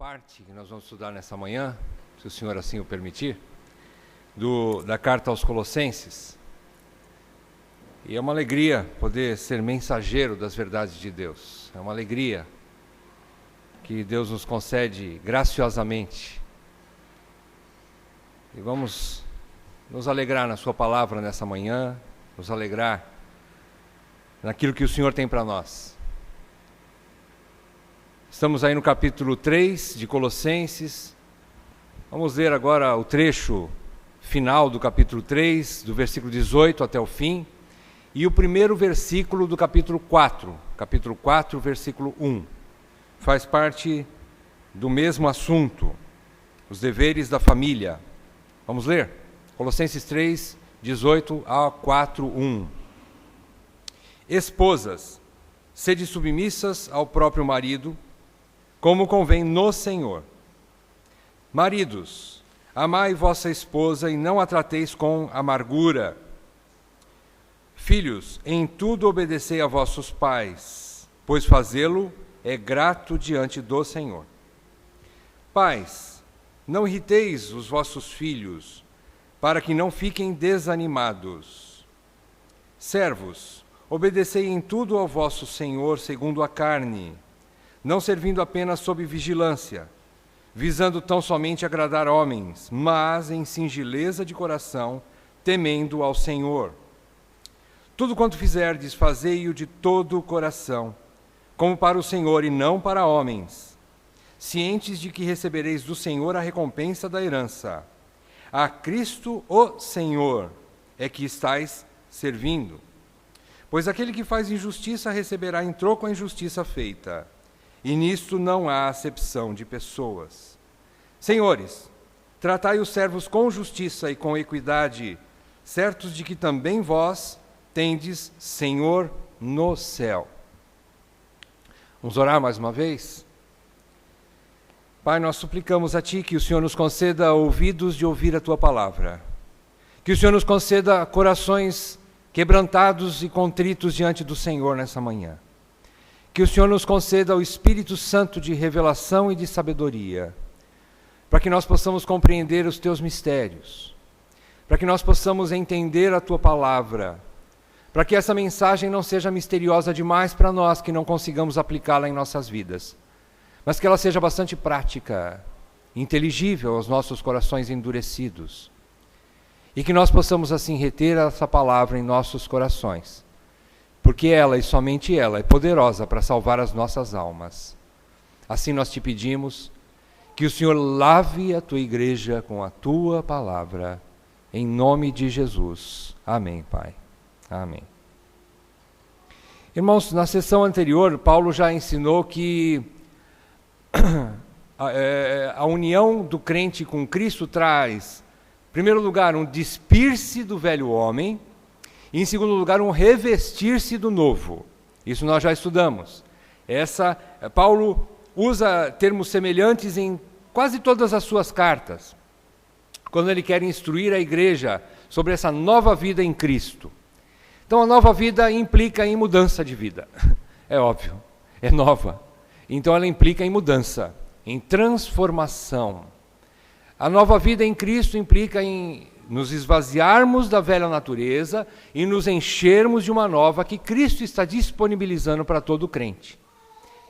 parte que nós vamos estudar nessa manhã, se o Senhor assim o permitir, da carta aos Colossenses. E é uma alegria poder ser mensageiro das verdades de Deus. É uma alegria que Deus nos concede graciosamente. E vamos nos alegrar na sua palavra nessa manhã, nos alegrar naquilo que o Senhor tem para nós. Estamos aí no capítulo 3 de Colossenses. Vamos ler agora o trecho final do capítulo 3, do versículo 18 até o fim, e o primeiro versículo do capítulo 4, versículo 1. Faz parte do mesmo assunto, os deveres da família. Vamos ler? Colossenses 3, 18 a 4, 1. Esposas, sede submissas ao próprio marido, como convém no Senhor. Maridos, amai vossa esposa e não a trateis com amargura. Filhos, em tudo obedecei a vossos pais, pois fazê-lo é grato diante do Senhor. Pais, não irriteis os vossos filhos, para que não fiquem desanimados. Servos, obedecei em tudo ao vosso Senhor segundo a carne, não servindo apenas sob vigilância, visando tão somente agradar homens, mas em singeleza de coração, temendo ao Senhor. Tudo quanto fizerdes, fazei-o de todo o coração, como para o Senhor e não para homens, cientes de que recebereis do Senhor a recompensa da herança. A Cristo, o Senhor, é que estáis servindo. Pois aquele que faz injustiça receberá em troco a injustiça feita. E nisto não há acepção de pessoas. Senhores, tratai os servos com justiça e com equidade, certos de que também vós tendes Senhor no céu. Vamos orar mais uma vez? Pai, nós suplicamos a Ti que o Senhor nos conceda ouvidos de ouvir a Tua palavra. Que o Senhor nos conceda corações quebrantados e contritos diante do Senhor nessa manhã. Que o Senhor nos conceda o Espírito Santo de revelação e de sabedoria, para que nós possamos compreender os Teus mistérios, para que nós possamos entender a Tua palavra, para que essa mensagem não seja misteriosa demais para nós, que não consigamos aplicá-la em nossas vidas, mas que ela seja bastante prática, inteligível aos nossos corações endurecidos, e que nós possamos assim reter essa palavra em nossos corações, porque ela e somente ela é poderosa para salvar as nossas almas. Assim nós te pedimos que o Senhor lave a tua igreja com a tua palavra, em nome de Jesus. Amém, Pai. Amém. Irmãos, na sessão anterior, Paulo já ensinou que a união do crente com Cristo traz, em primeiro lugar, um despir-se do velho homem, e, em segundo lugar, um revestir-se do novo. Isso nós já estudamos. Paulo usa termos semelhantes em quase todas as suas cartas, quando ele quer instruir a igreja sobre essa nova vida em Cristo. Então, a nova vida implica em mudança de vida. É óbvio, é nova. Então, ela implica em mudança, em transformação. A nova vida em Cristo implica em nos esvaziarmos da velha natureza e nos enchermos de uma nova que Cristo está disponibilizando para todo crente.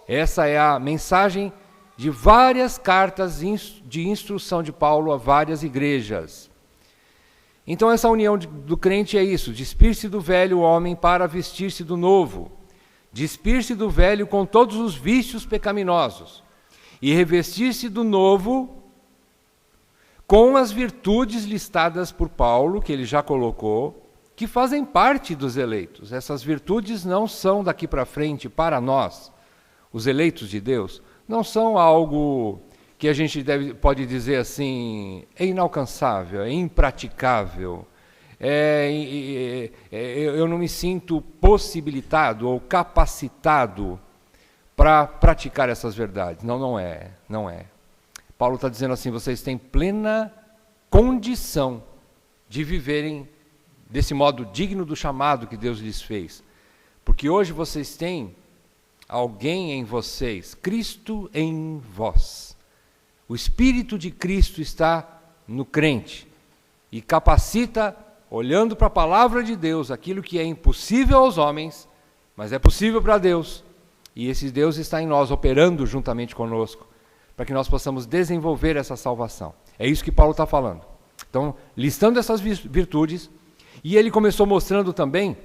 Essa é a mensagem de várias cartas de instrução de Paulo a várias igrejas. Então essa união do crente é isso, despir-se do velho homem para vestir-se do novo, despir-se do velho com todos os vícios pecaminosos e revestir-se do novo com as virtudes listadas por Paulo, que ele já colocou, que fazem parte dos eleitos. Essas virtudes não são daqui para frente para nós, os eleitos de Deus, não são algo que a gente pode dizer assim, é inalcançável, é impraticável, eu não me sinto possibilitado ou capacitado para praticar essas verdades. Não é. Paulo está dizendo assim, vocês têm plena condição de viverem desse modo digno do chamado que Deus lhes fez. Porque hoje vocês têm alguém em vocês, Cristo em vós, O Espírito de Cristo está no crente e capacita, olhando para a palavra de Deus, aquilo que é impossível aos homens, mas é possível para Deus. E esse Deus está em nós, operando juntamente conosco, para que nós possamos desenvolver essa salvação. É isso que Paulo está falando. Então, listando essas virtudes, e ele começou mostrando também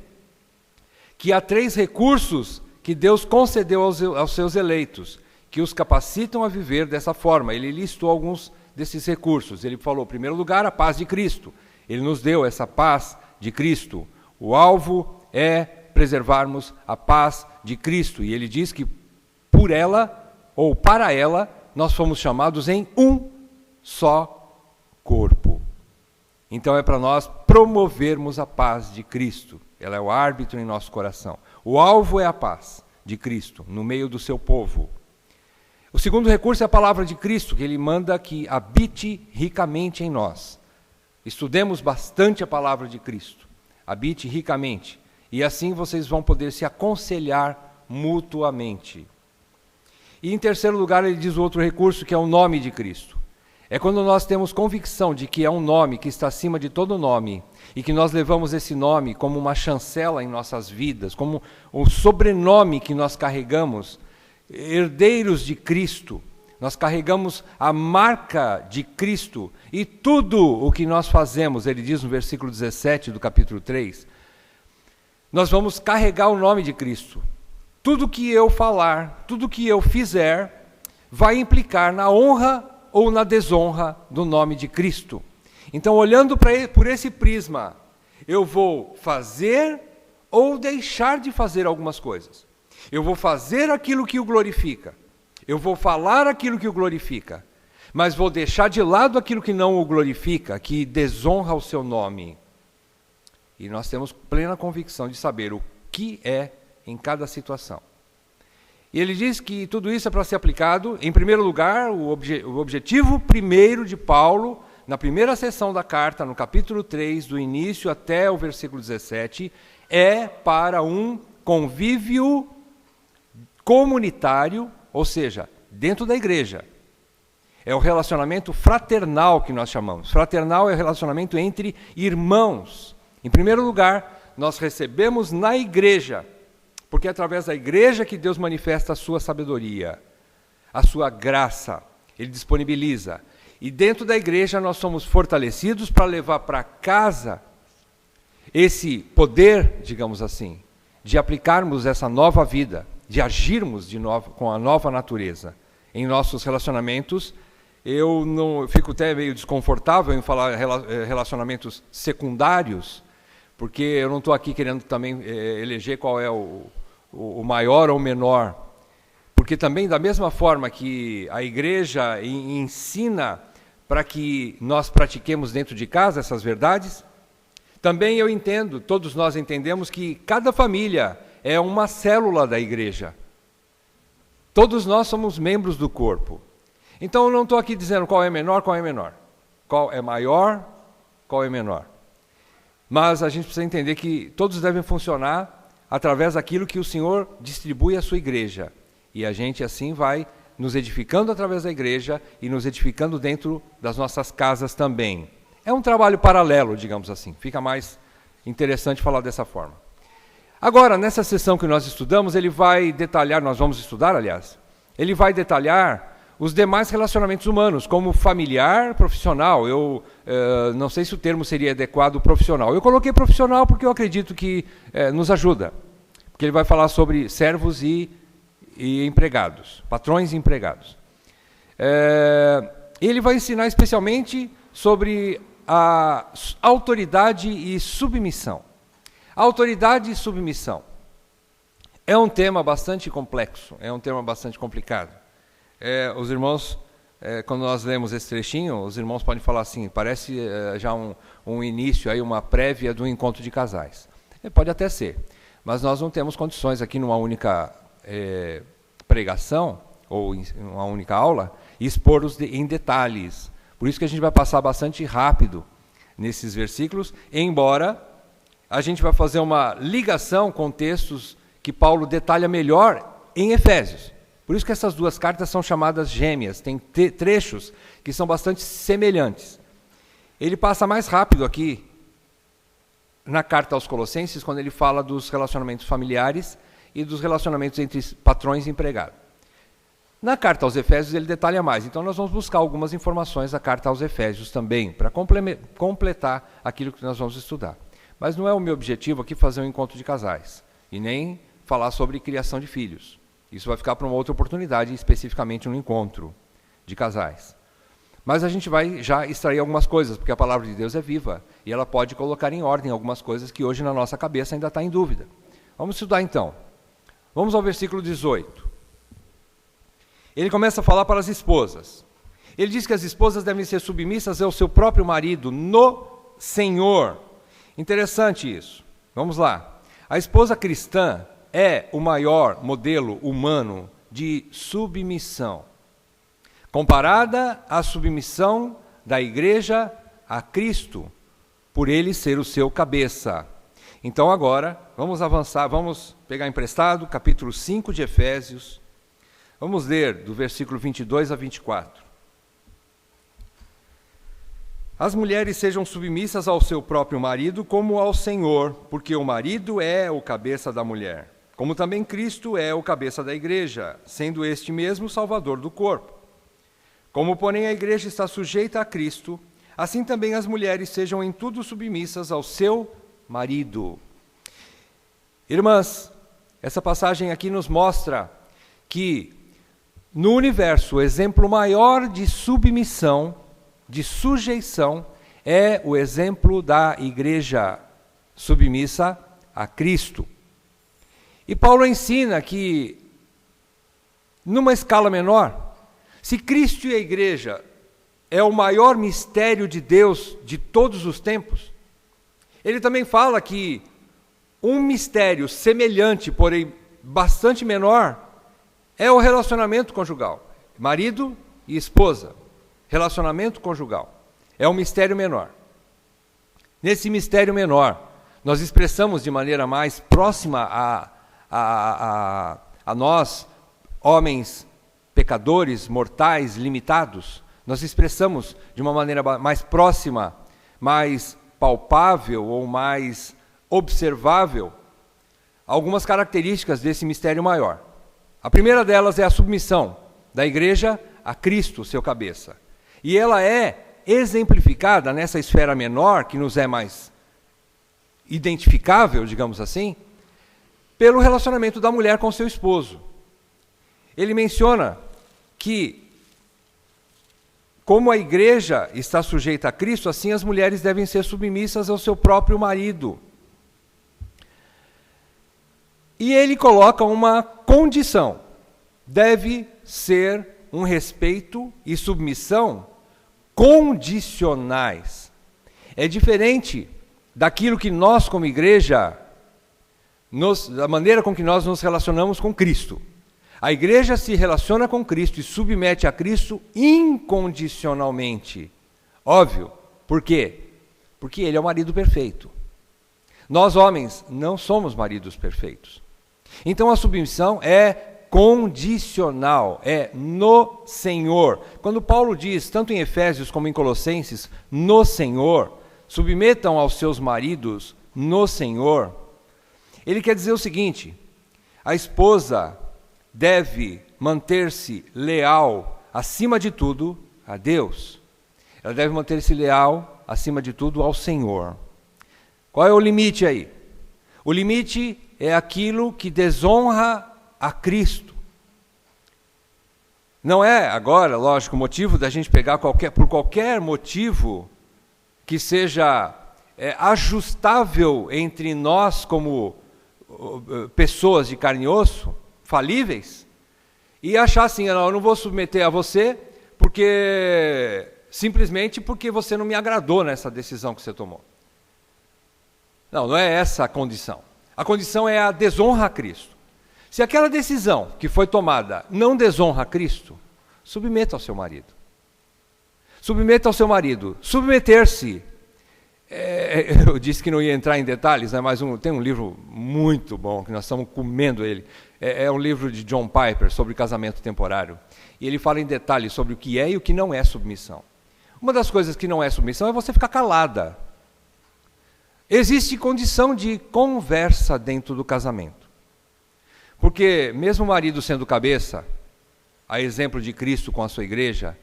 que há 3 recursos que Deus concedeu aos seus eleitos, que os capacitam a viver dessa forma. Ele listou alguns desses recursos. Ele falou, em primeiro lugar, a paz de Cristo. Ele nos deu essa paz de Cristo. O alvo é preservarmos a paz de Cristo. E ele diz que por ela, ou para ela, nós fomos chamados em um só corpo. Então é para nós promovermos a paz de Cristo. Ela é o árbitro em nosso coração. O alvo é a paz de Cristo, no meio do seu povo. O segundo recurso é a palavra de Cristo, que ele manda que habite ricamente em nós. Estudemos bastante a palavra de Cristo. Habite ricamente. E assim vocês vão poder se aconselhar mutuamente. E em terceiro lugar, ele diz o outro recurso, que é o nome de Cristo. É quando nós temos convicção de que é um nome que está acima de todo nome, e que nós levamos esse nome como uma chancela em nossas vidas, como um sobrenome que nós carregamos, herdeiros de Cristo. Nós carregamos a marca de Cristo, e tudo o que nós fazemos, ele diz no versículo 17 do capítulo 3, nós vamos carregar o nome de Cristo. Tudo que eu falar, tudo que eu fizer, vai implicar na honra ou na desonra do nome de Cristo. Então, olhando por esse prisma, eu vou fazer ou deixar de fazer algumas coisas. Eu vou fazer aquilo que o glorifica. Eu vou falar aquilo que o glorifica. Mas vou deixar de lado aquilo que não o glorifica, que desonra o seu nome. E nós temos plena convicção de saber o que é em cada situação. E ele diz que tudo isso é para ser aplicado, em primeiro lugar, o objetivo primeiro de Paulo, na primeira seção da carta, no capítulo 3, do início até o versículo 17, é para um convívio comunitário, ou seja, dentro da igreja. É o relacionamento fraternal que nós chamamos. Fraternal é o relacionamento entre irmãos. Em primeiro lugar, nós recebemos na igreja, porque é através da igreja que Deus manifesta a sua sabedoria, a sua graça, Ele disponibiliza. E dentro da igreja nós somos fortalecidos para levar para casa esse poder, digamos assim, de aplicarmos essa nova vida, de agirmos de novo com a nova natureza em nossos relacionamentos. Eu fico até meio desconfortável em falar relacionamentos secundários, porque eu não estou aqui querendo também eleger qual é o maior ou menor, porque também da mesma forma que a igreja ensina para que nós pratiquemos dentro de casa essas verdades, também eu entendo, todos nós entendemos que cada família é uma célula da igreja. Todos nós somos membros do corpo. Então eu não estou aqui dizendo qual é menor, qual é menor, qual é maior, qual é menor. Mas a gente precisa entender que todos devem funcionar através daquilo que o Senhor distribui à sua igreja. E a gente assim vai nos edificando através da igreja e nos edificando dentro das nossas casas também. É um trabalho paralelo, digamos assim. Fica mais interessante falar dessa forma. Agora, nessa sessão que nós estudamos, ele vai detalhar, nós vamos estudar, aliás, ele vai detalhar os demais relacionamentos humanos, como familiar, profissional. Eu não sei se o termo seria adequado profissional. Eu coloquei profissional porque eu acredito que nos ajuda. Porque ele vai falar sobre servos e empregados, patrões e empregados. Ele vai ensinar especialmente sobre a autoridade e submissão. Autoridade e submissão é um tema bastante complexo, é um tema bastante complicado. Os irmãos, quando nós lemos esse trechinho, os irmãos podem falar assim, parece já um início, aí, uma prévia do encontro de casais. Pode até ser, mas nós não temos condições aqui numa única pregação, ou uma única aula, expor-os em detalhes. Por isso que a gente vai passar bastante rápido nesses versículos, embora a gente vai fazer uma ligação com textos que Paulo detalha melhor em Efésios. Por isso que essas duas cartas são chamadas gêmeas, tem trechos que são bastante semelhantes. Ele passa mais rápido aqui, na carta aos Colossenses, quando ele fala dos relacionamentos familiares e dos relacionamentos entre patrões e empregados. Na carta aos Efésios ele detalha mais, então nós vamos buscar algumas informações da carta aos Efésios também, para completar aquilo que nós vamos estudar. Mas não é o meu objetivo aqui fazer um encontro de casais, e nem falar sobre criação de filhos. Isso vai ficar para uma outra oportunidade, especificamente um encontro de casais. Mas a gente vai já extrair algumas coisas, porque a palavra de Deus é viva, e ela pode colocar em ordem algumas coisas que hoje na nossa cabeça ainda está em dúvida. Vamos estudar então. Vamos ao versículo 18. Ele começa a falar para as esposas. Ele diz que as esposas devem ser submissas ao seu próprio marido no Senhor. Interessante isso. Vamos lá. A esposa cristã é o maior modelo humano de submissão, comparada à submissão da igreja a Cristo, por ele ser o seu cabeça. Então agora, vamos avançar, vamos pegar emprestado, capítulo 5 de Efésios, vamos ler do versículo 22 a 24. As mulheres sejam submissas ao seu próprio marido como ao Senhor, porque o marido é o cabeça da mulher, como também Cristo é o cabeça da igreja, sendo este mesmo o Salvador do corpo. Como, porém, a igreja está sujeita a Cristo, assim também as mulheres sejam em tudo submissas ao seu marido. Irmãs, essa passagem aqui nos mostra que no universo o exemplo maior de submissão, de sujeição, é o exemplo da igreja submissa a Cristo. E Paulo ensina que, numa escala menor, se Cristo e a igreja é o maior mistério de Deus de todos os tempos, ele também fala que um mistério semelhante, porém bastante menor, é o relacionamento conjugal. Marido e esposa, relacionamento conjugal. É um mistério menor. Nesse mistério menor, nós expressamos de maneira mais próxima a nós, homens pecadores, mortais, limitados, nós expressamos de uma maneira mais próxima, mais palpável ou mais observável algumas características desse mistério maior. A primeira delas é a submissão da igreja a Cristo, seu cabeça. E ela é exemplificada nessa esfera menor, que nos é mais identificável, digamos assim, pelo relacionamento da mulher com seu esposo. Ele menciona que, como a igreja está sujeita a Cristo, assim as mulheres devem ser submissas ao seu próprio marido. E ele coloca uma condição: deve ser um respeito e submissão condicionais. É diferente daquilo que nós, como igreja, da maneira com que nós nos relacionamos com Cristo. A igreja se relaciona com Cristo e submete a Cristo incondicionalmente. Óbvio. Por quê? Porque Ele é o marido perfeito. Nós, homens, não somos maridos perfeitos. Então a submissão é condicional, é no Senhor. Quando Paulo diz, tanto em Efésios como em Colossenses, no Senhor, submetam aos seus maridos no Senhor, ele quer dizer o seguinte: a esposa deve manter-se leal, acima de tudo, a Deus. Ela deve manter-se leal, acima de tudo, ao Senhor. Qual é o limite aí? O limite é aquilo que desonra a Cristo. Não é agora, lógico, motivo da gente pegar por qualquer motivo que seja ajustável entre nós como pessoas de carne e osso, falíveis, e achar assim: não, eu não vou submeter a você simplesmente porque você não me agradou nessa decisão que você tomou. Não é essa a condição. A condição é a desonra a Cristo. Se aquela decisão que foi tomada não desonra a Cristo, submeta ao seu marido. Submeta ao seu marido. Submeter-se Eu disse que não ia entrar em detalhes, né, mas tem um livro muito bom, que nós estamos comendo ele. É um livro de John Piper sobre casamento temporário. E ele fala em detalhes sobre o que é e o que não é submissão. Uma das coisas que não é submissão é você ficar calada. Existe condição de conversa dentro do casamento. Porque mesmo o marido sendo cabeça, a exemplo de Cristo com a sua igreja,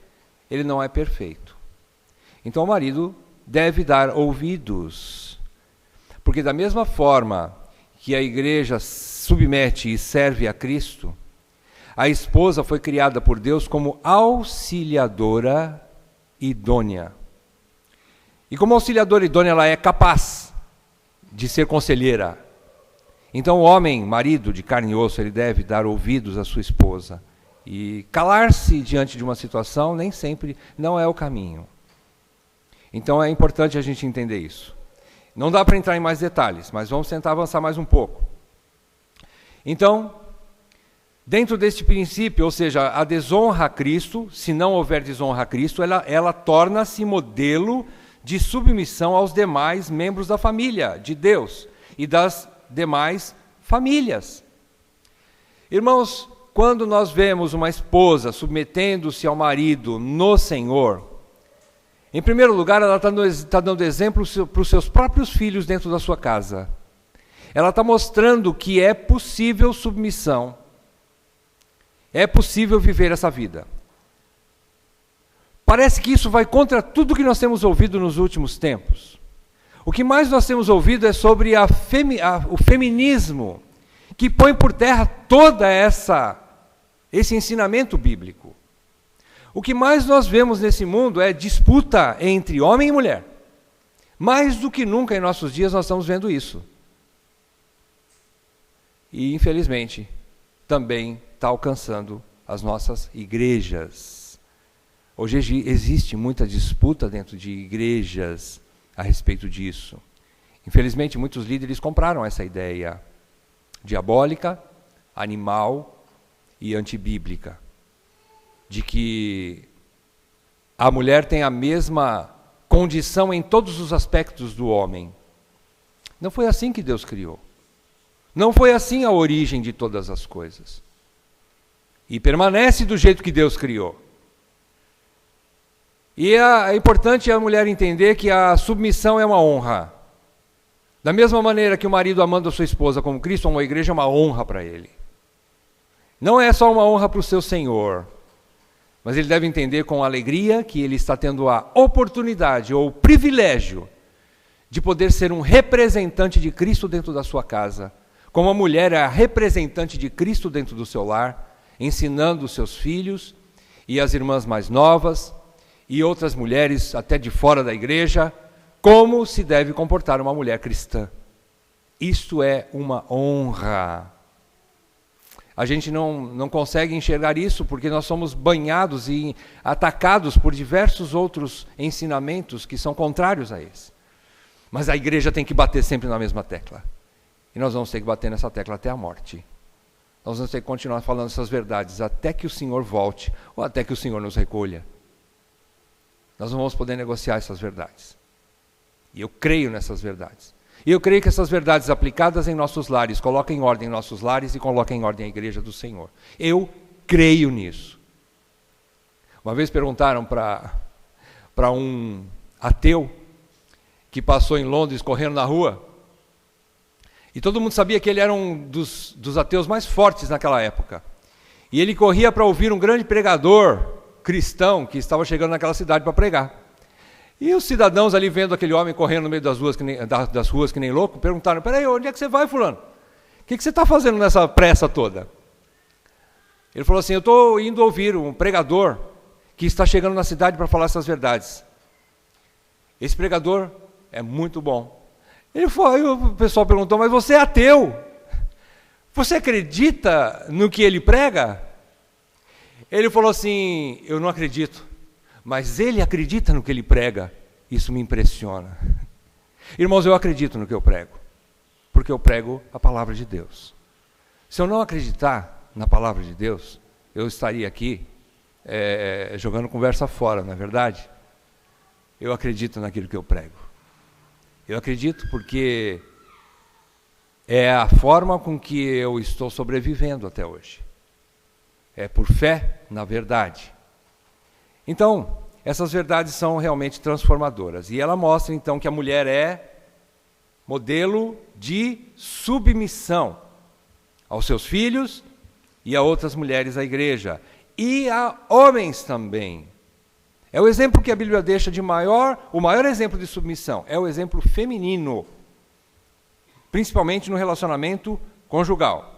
ele não é perfeito. Então o marido deve dar ouvidos. Porque da mesma forma que a igreja submete e serve a Cristo, a esposa foi criada por Deus como auxiliadora idônea. E como auxiliadora idônea, ela é capaz de ser conselheira. Então o homem, marido de carne e osso, ele deve dar ouvidos à sua esposa. E calar-se diante de uma situação nem sempre não é o caminho. Então é importante a gente entender isso. Não dá para entrar em mais detalhes, mas vamos tentar avançar mais um pouco. Então, dentro deste princípio, ou seja, a desonra a Cristo, se não houver desonra a Cristo, ela torna-se modelo de submissão aos demais membros da família de Deus e das demais famílias. Irmãos, quando nós vemos uma esposa submetendo-se ao marido no Senhor, em primeiro lugar, ela está dando exemplo para os seus próprios filhos dentro da sua casa. Ela está mostrando que é possível submissão. É possível viver essa vida. Parece que isso vai contra tudo que nós temos ouvido nos últimos tempos. O que mais nós temos ouvido é sobre o feminismo, que põe por terra toda esse ensinamento bíblico. O que mais nós vemos nesse mundo é disputa entre homem e mulher. Mais do que nunca em nossos dias nós estamos vendo isso. E, infelizmente, também está alcançando as nossas igrejas. Hoje existe muita disputa dentro de igrejas a respeito disso. Infelizmente, muitos líderes compraram essa ideia diabólica, animal e antibíblica, de que a mulher tem a mesma condição em todos os aspectos do homem. Não foi assim que Deus criou. Não foi assim a origem de todas as coisas. E permanece do jeito que Deus criou. E é importante a mulher entender que a submissão é uma honra. Da mesma maneira que o marido amando a sua esposa como Cristo ama a igreja, é uma honra para ele. Não é só uma honra para o seu Senhor, mas ele deve entender com alegria que ele está tendo a oportunidade ou o privilégio de poder ser um representante de Cristo dentro da sua casa, como a mulher é a representante de Cristo dentro do seu lar, ensinando os seus filhos e as irmãs mais novas e outras mulheres até de fora da igreja, como se deve comportar uma mulher cristã. Isto é uma honra. A gente não consegue enxergar isso porque nós somos banhados e atacados por diversos outros ensinamentos que são contrários a esse. Mas a igreja tem que bater sempre na mesma tecla. E nós vamos ter que bater nessa tecla até a morte. Nós vamos ter que continuar falando essas verdades até que o Senhor volte ou até que o Senhor nos recolha. Nós não vamos poder negociar essas verdades. E eu creio nessas verdades. E eu creio que essas verdades aplicadas em nossos lares, coloquem em ordem nossos lares e coloquem em ordem a igreja do Senhor. Eu creio nisso. Uma vez perguntaram para um ateu que passou em Londres correndo na rua, e todo mundo sabia que ele era um dos ateus mais fortes naquela época. E ele corria para ouvir um grande pregador cristão que estava chegando naquela cidade para pregar. E os cidadãos ali vendo aquele homem correndo no meio das ruas que nem louco, perguntaram: peraí, onde é que você vai, fulano? O que você está fazendo nessa pressa toda? Ele falou assim: eu estou indo ouvir um pregador que está chegando na cidade para falar essas verdades. Esse pregador é muito bom. Ele foi, o pessoal perguntou: mas você é ateu? Você acredita no que ele prega? Ele falou assim: eu não acredito, mas ele acredita no que ele prega. Isso me impressiona. Irmãos, eu acredito no que eu prego, porque eu prego a palavra de Deus. Se eu não acreditar na palavra de Deus, eu estaria aqui jogando conversa fora, não é verdade? Eu acredito naquilo que eu prego. Eu acredito porque é a forma com que eu estou sobrevivendo até hoje. É por fé na verdade. Então, essas verdades são realmente transformadoras. E ela mostra, então, que a mulher é modelo de submissão aos seus filhos e a outras mulheres da igreja. E a homens também. É o exemplo que a Bíblia deixa de o maior exemplo de submissão. É o exemplo feminino. Principalmente no relacionamento conjugal.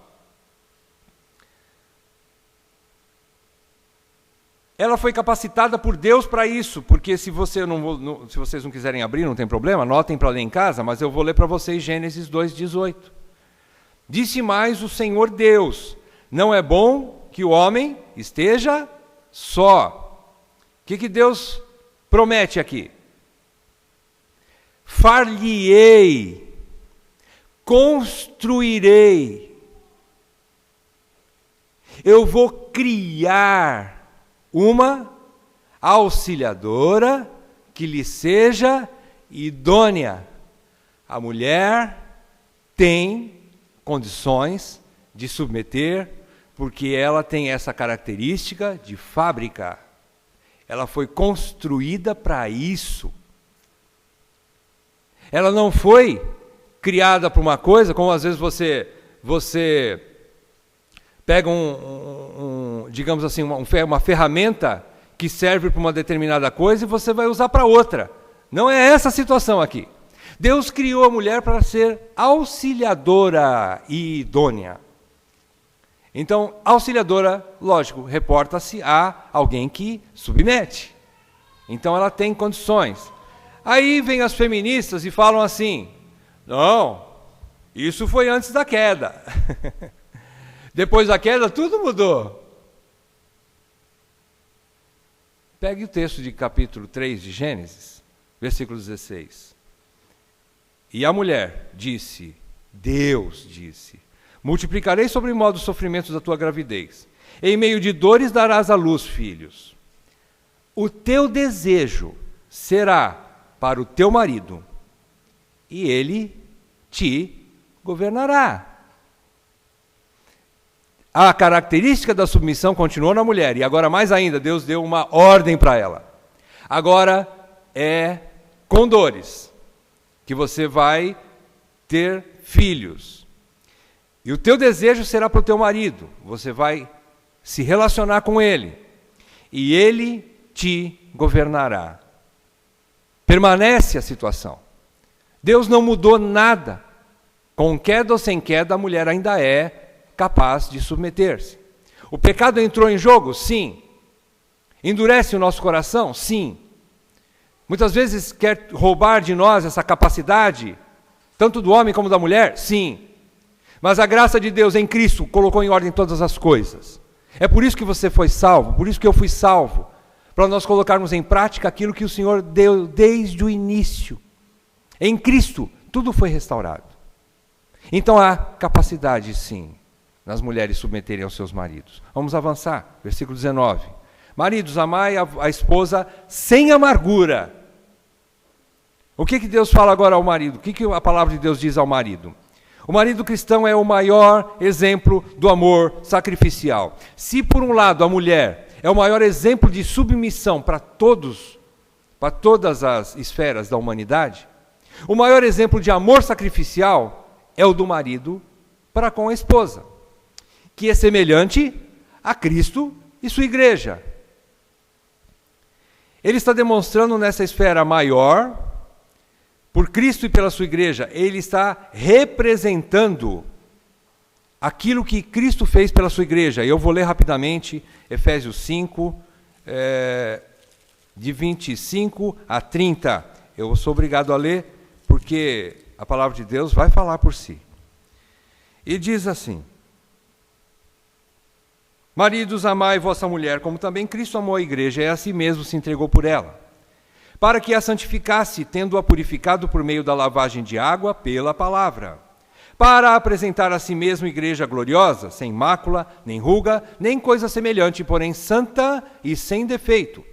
Ela foi capacitada por Deus para isso, porque se vocês não quiserem abrir, não tem problema, anotem para ler em casa, mas eu vou ler para vocês Gênesis 2:18. Disse mais o Senhor Deus, não é bom que o homem esteja só. O que Deus promete aqui? Far-lhe-ei, construirei, eu vou criar uma auxiliadora que lhe seja idônea. A mulher tem condições de submeter, porque ela tem essa característica de fábrica. Ela foi construída para isso. Ela não foi criada para uma coisa, como às vezes você pega digamos assim, uma ferramenta que serve para uma determinada coisa e você vai usar para outra. Não é essa a situação aqui. Deus criou a mulher para ser auxiliadora e idônea. Então, auxiliadora, lógico, reporta-se a alguém que submete. Então, ela tem condições. Aí vem as feministas e falam assim, não, isso foi antes da queda. Depois da queda, tudo mudou. Pegue o texto de capítulo 3 de Gênesis, versículo 16. E a mulher disse, Deus disse, multiplicarei sobre modo os sofrimentos da tua gravidez. Em meio de dores darás à luz filhos. O teu desejo será para o teu marido, e ele te governará. A característica da submissão continuou na mulher, e agora mais ainda, Deus deu uma ordem para ela. Agora é com dores que você vai ter filhos. E o teu desejo será para o teu marido, você vai se relacionar com ele, e ele te governará. Permanece a situação. Deus não mudou nada. Com queda ou sem queda, a mulher ainda é capaz de submeter-se. O pecado entrou em jogo? Sim. Endurece o nosso coração? Sim. Muitas vezes quer roubar de nós essa capacidade, tanto do homem como da mulher? Sim. Mas a graça de Deus em Cristo colocou em ordem todas as coisas. É por isso que você foi salvo, por isso que eu fui salvo, para nós colocarmos em prática aquilo que o Senhor deu desde o início. Em Cristo, tudo foi restaurado. Então há capacidade, sim, nas mulheres submeterem aos seus maridos. Vamos avançar, versículo 19. Maridos, amai a esposa sem amargura. O que Deus fala agora ao marido? O que a palavra de Deus diz ao marido? O marido cristão é o maior exemplo do amor sacrificial. Se por um lado a mulher é o maior exemplo de submissão para todas as esferas da humanidade, o maior exemplo de amor sacrificial é o do marido para com a esposa, que é semelhante a Cristo e sua igreja. Ele está demonstrando nessa esfera maior, por Cristo e pela sua igreja, ele está representando aquilo que Cristo fez pela sua igreja. Eu vou ler rapidamente Efésios 5, de 25 a 30. Eu sou obrigado a ler, porque a palavra de Deus vai falar por si. E diz assim: Maridos, amai vossa mulher, como também Cristo amou a igreja, e a si mesmo se entregou por ela, para que a santificasse, tendo-a purificado por meio da lavagem de água pela palavra, para apresentar a si mesmo igreja gloriosa, sem mácula, nem ruga, nem coisa semelhante, porém santa e sem defeito.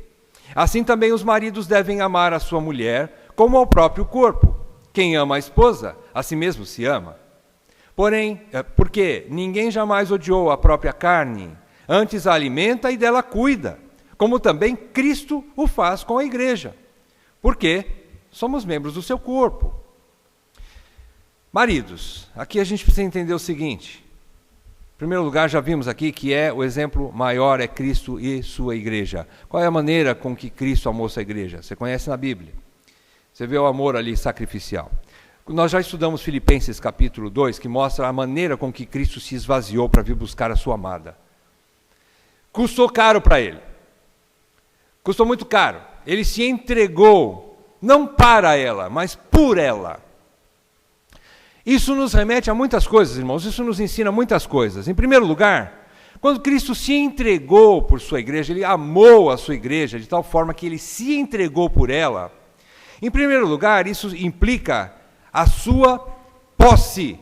Assim também os maridos devem amar a sua mulher como ao próprio corpo. Quem ama a esposa, a si mesmo se ama. Porém, porque ninguém jamais odiou a própria carne, antes a alimenta e dela cuida, como também Cristo o faz com a igreja, porque somos membros do seu corpo. Maridos, aqui a gente precisa entender o seguinte. Em primeiro lugar, já vimos aqui que o exemplo maior é Cristo e sua igreja. Qual é a maneira com que Cristo amou sua igreja? Você conhece na Bíblia. Você vê o amor ali sacrificial. Nós já estudamos Filipenses capítulo 2, que mostra a maneira com que Cristo se esvaziou para vir buscar a sua amada. Custou caro para ele. Custou muito caro. Ele se entregou, não para ela, mas por ela. Isso nos remete a muitas coisas, irmãos. Isso nos ensina muitas coisas. Em primeiro lugar, quando Cristo se entregou por sua igreja, Ele amou a sua igreja de tal forma que Ele se entregou por ela. Em primeiro lugar, isso implica a sua posse.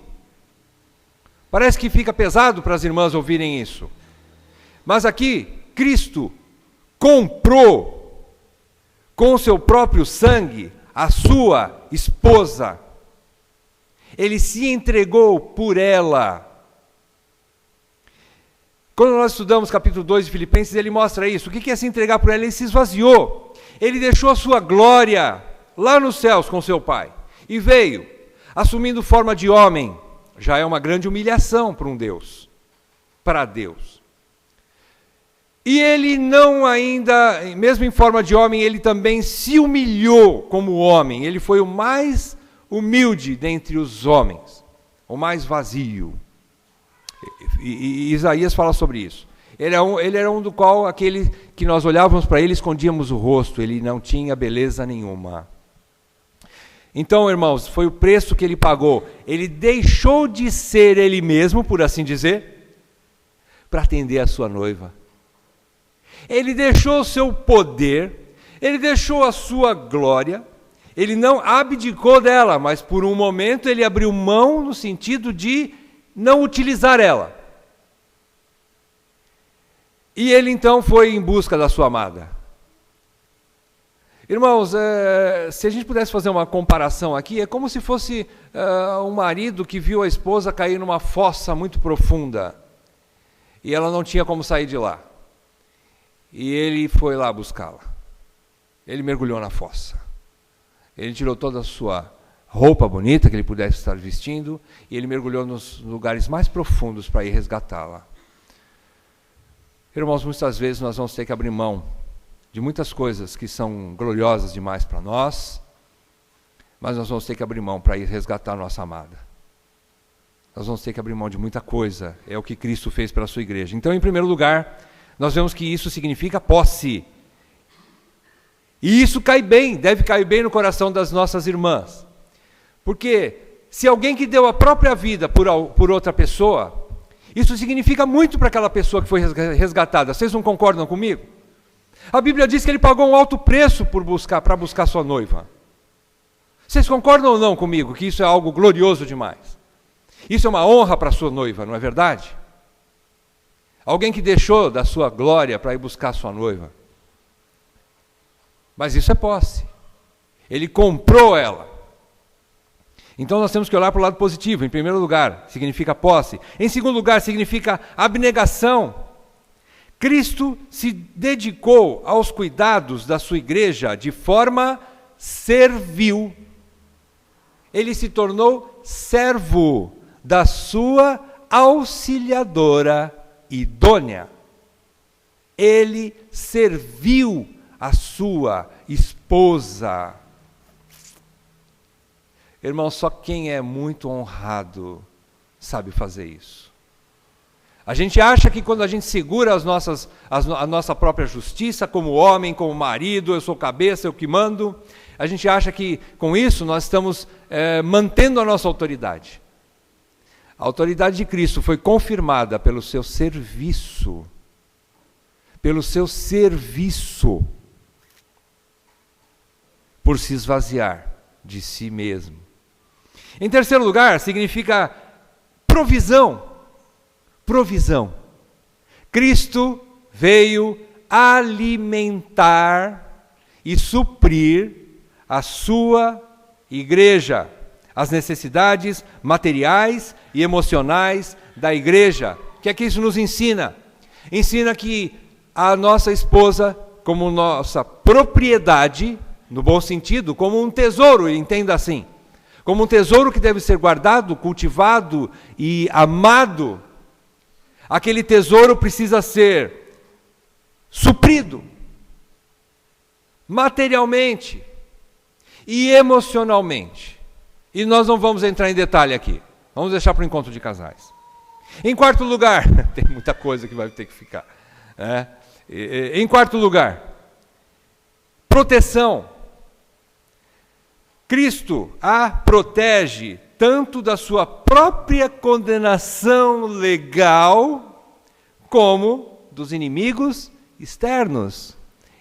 Parece que fica pesado para as irmãs ouvirem isso. Mas aqui, Cristo comprou com o seu próprio sangue a sua esposa. Ele se entregou por ela. Quando nós estudamos capítulo 2 de Filipenses, ele mostra isso. O que é se entregar por ela? Ele se esvaziou. Ele deixou a sua glória lá nos céus com seu Pai. E veio, assumindo forma de homem. Já é uma grande humilhação para um Deus. Para Deus. E ele não ainda, mesmo em forma de homem, ele também se humilhou como homem. Ele foi o mais humilde dentre os homens. O mais vazio. E Isaías fala sobre isso. Ele era um do qual aquele que nós olhávamos para ele, escondíamos o rosto. Ele não tinha beleza nenhuma. Então, irmãos, foi o preço que ele pagou. Ele deixou de ser ele mesmo, por assim dizer, para atender a sua noiva. Ele deixou o seu poder, ele deixou a sua glória, ele não abdicou dela, mas por um momento ele abriu mão no sentido de não utilizar ela. E ele então foi em busca da sua amada. Irmãos, se a gente pudesse fazer uma comparação aqui, é como se fosse um marido que viu a esposa cair numa fossa muito profunda e ela não tinha como sair de lá. E ele foi lá buscá-la. Ele mergulhou na fossa. Ele tirou toda a sua roupa bonita que ele pudesse estar vestindo e ele mergulhou nos lugares mais profundos para ir resgatá-la. Irmãos, muitas vezes nós vamos ter que abrir mão de muitas coisas que são gloriosas demais para nós, mas nós vamos ter que abrir mão para ir resgatar a nossa amada. Nós vamos ter que abrir mão de muita coisa, é o que Cristo fez pela sua igreja. Então, em primeiro lugar, nós vemos que isso significa posse. E isso cai bem, deve cair bem no coração das nossas irmãs. Porque se alguém que deu a própria vida por outra pessoa, isso significa muito para aquela pessoa que foi resgatada. Vocês não concordam comigo? A Bíblia diz que ele pagou um alto preço para buscar sua noiva. Vocês concordam ou não comigo que isso é algo glorioso demais? Isso é uma honra para sua noiva, não é verdade? Alguém que deixou da sua glória para ir buscar sua noiva. Mas isso é posse. Ele comprou ela. Então nós temos que olhar para o lado positivo. Em primeiro lugar, significa posse. Em segundo lugar, significa abnegação. Cristo se dedicou aos cuidados da sua igreja de forma servil. Ele se tornou servo da sua auxiliadora idônea. Ele serviu a sua esposa. Irmão, só quem é muito honrado sabe fazer isso. A gente acha que quando a gente segura a nossa própria justiça, como homem, como marido, eu sou cabeça, eu que mando, a gente acha que com isso nós estamos mantendo a nossa autoridade. A autoridade de Cristo foi confirmada pelo seu serviço. Pelo seu serviço. Por se esvaziar de si mesmo. Em terceiro lugar, significa provisão. Provisão. Cristo veio alimentar e suprir a sua igreja. as necessidades materiais e emocionais da igreja. O que é que isso nos ensina? Ensina que a nossa esposa, como nossa propriedade, no bom sentido, como um tesouro, entenda assim, como um tesouro que deve ser guardado, cultivado e amado, aquele tesouro precisa ser suprido materialmente e emocionalmente. E nós não vamos entrar em detalhe aqui, vamos deixar para o encontro de casais. Em quarto lugar, tem muita coisa que vai ter que ficar, né? Em quarto lugar, proteção. Cristo a protege tanto da sua própria condenação legal, como dos inimigos externos.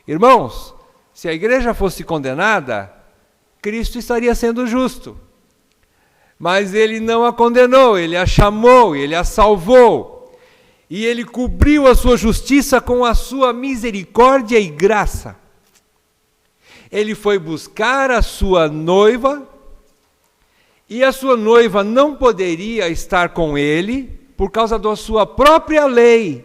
Irmãos, se a igreja fosse condenada, Cristo estaria sendo justo. Mas ele não a condenou, ele a chamou, ele a salvou. E ele cobriu a sua justiça com a sua misericórdia e graça. Ele foi buscar a sua noiva, e a sua noiva não poderia estar com ele por causa da sua própria lei.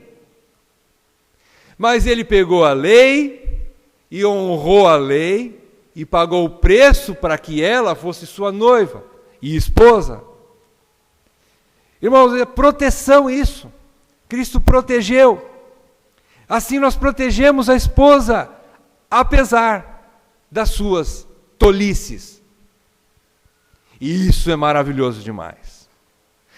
Mas ele pegou a lei e honrou a lei e pagou o preço para que ela fosse sua noiva e esposa. Irmãos, é proteção isso. Cristo protegeu. Assim nós protegemos a esposa, apesar das suas tolices. E isso é maravilhoso demais.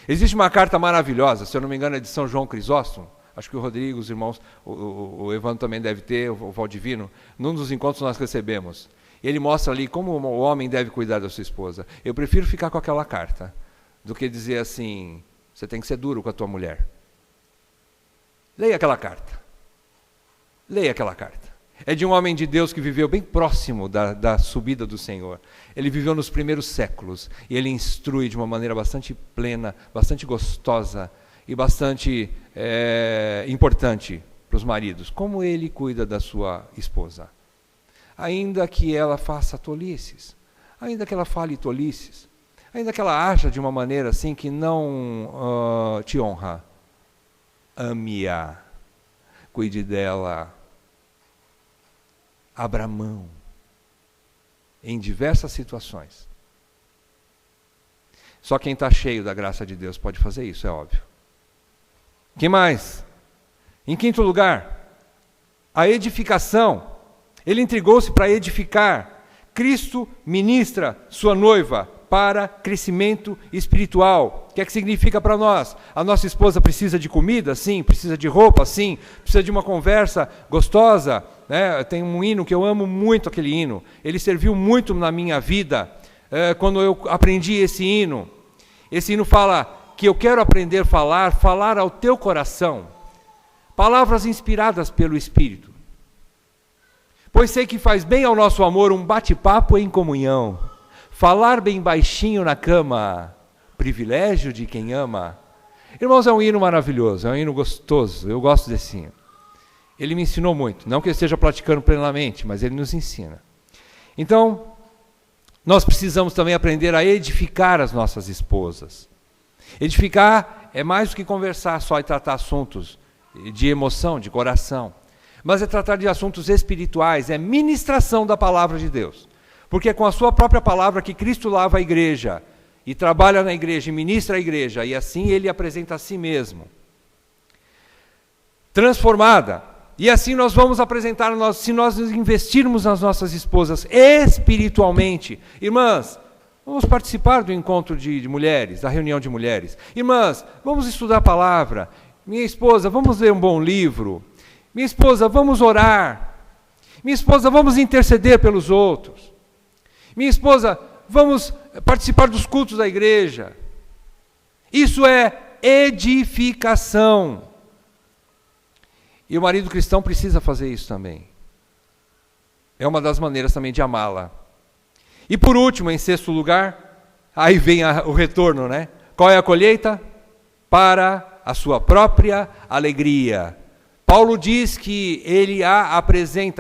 Existe uma carta maravilhosa, se eu não me engano é de São João Crisóstomo, acho que o Rodrigo, os irmãos, o Evandro também deve ter, o Valdivino, num dos encontros nós recebemos. Ele mostra ali como o homem deve cuidar da sua esposa. Eu prefiro ficar com aquela carta, do que dizer assim, você tem que ser duro com a tua mulher. Leia aquela carta. Leia aquela carta. É de um homem de Deus que viveu bem próximo da subida do Senhor. Ele viveu nos primeiros séculos e ele instrui de uma maneira bastante plena, bastante gostosa e bastante importante para os maridos. Como ele cuida da sua esposa. Ainda que ela faça tolices, ainda que ela fale tolices, ainda que ela haja de uma maneira assim que não te honra, ame-a, cuide dela, abra mão, em diversas situações. Só quem está cheio da graça de Deus pode fazer isso, é óbvio. Que mais? Em quinto lugar, a edificação. Ele entregou-se para edificar. Cristo ministra sua noiva para crescimento espiritual. O que é que significa para nós? A nossa esposa precisa de comida? Sim. Precisa de roupa? Sim. Precisa de uma conversa gostosa? Né? Tem um hino que eu amo muito, aquele hino. Ele serviu muito na minha vida quando eu aprendi esse hino. Esse hino fala que eu quero aprender a falar ao teu coração. Palavras inspiradas pelo Espírito. Pois sei que faz bem ao nosso amor um bate-papo em comunhão. Falar bem baixinho na cama, privilégio de quem ama. Irmãos, é um hino maravilhoso, é um hino gostoso, eu gosto desse hino. Ele me ensinou muito, não que eu esteja praticando plenamente, mas ele nos ensina. Então, nós precisamos também aprender a edificar as nossas esposas. Edificar é mais do que conversar só e tratar assuntos de emoção, de coração. Mas é tratar de assuntos espirituais, é ministração da palavra de Deus. Porque é com a sua própria palavra que Cristo lava a igreja, e trabalha na igreja, e ministra a igreja, e assim ele apresenta a si mesmo. Transformada. E assim nós vamos apresentar, se nós investirmos nas nossas esposas espiritualmente. Irmãs, vamos participar do encontro de mulheres, da reunião de mulheres. Irmãs, vamos estudar a palavra. Minha esposa, vamos ler um bom livro. Minha esposa, vamos orar. Minha esposa, vamos interceder pelos outros. Minha esposa, vamos participar dos cultos da igreja. Isso é edificação. E o marido cristão precisa fazer isso também. É uma das maneiras também de amá-la. E por último, em sexto lugar, aí vem o retorno, né? Qual é a colheita? Para a sua própria alegria. Paulo diz que